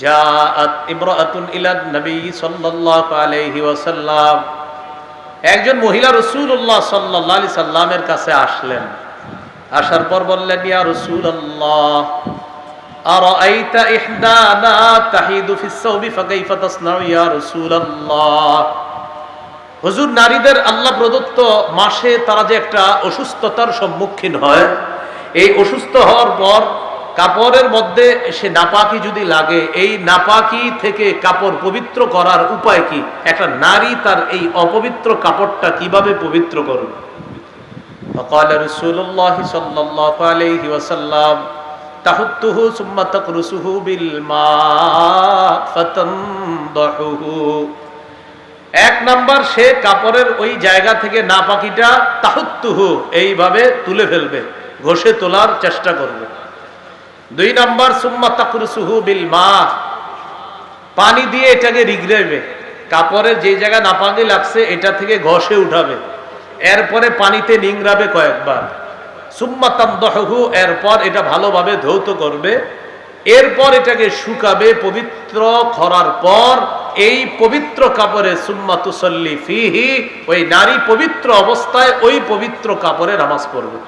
জাআত ইমরাআতুন ইলা নবী সাল্লাল্লাহু আলাইহি ওয়াসাল্লাম, একজন মহিলা রাসূলুল্লাহ সাল্লাল্লাহু আলাইহি সাল্লামের কাছে আসলেন। আসার পর বললেন, ইয়া রাসূলুল্লাহ, আরাআইতা ইহদানা তাহিদু ফিস সাওবি ফাকাইফা তাসনাউ ইয়া রাসূলুল্লাহ। হুজুর, নারীদের আল্লাহ প্রদত্ত মাসে তারা যে একটা অসুস্থতার সম্মুখীন হয়, এই অসুস্থ হওয়ার পর কাপড়ের মধ্যে সে নাপাকি যদি লাগে, এই নাপাকি থেকে কাপড় পবিত্র করার উপায় কি? একটা নারী তার এই অপবিত্র কাপড়টা কিভাবে পবিত্র করবে? فقال رسول الله صلى الله عليه وسلم تحته ثم تقرصه بالماء فتنضحه। এক নাম্বার, সে কাপড়ের ওই জায়গা থেকে নাপাকিটা তাহুত্তুহু এইভাবে তুলে ফেলবে, ঘষে তোলার চেষ্টা করবে। দুই নাম্বার, সুম্মা তাকরুসুহু বিল মা, পানি দিয়ে এটাকে রিগড়াবে, কাপড়ের যে জায়গা নাপাকি লাগছে এটা থেকে ঘষে উঠাবে, এরপরে পানিতে নিংড়াবে কয়েকবার। সুম্মা তামদাহু, এরপর এটা ভালোভাবে ধৌত করবে, এরপর এটাকে শুকাবে পবিত্র করার পর এই পবিত্র কাপড়ে সুম্মা তুসাল্লি ফিহি, ওই নারী পবিত্র অবস্থায় ওই পবিত্র কাপড়ে নামাজ পড়বে।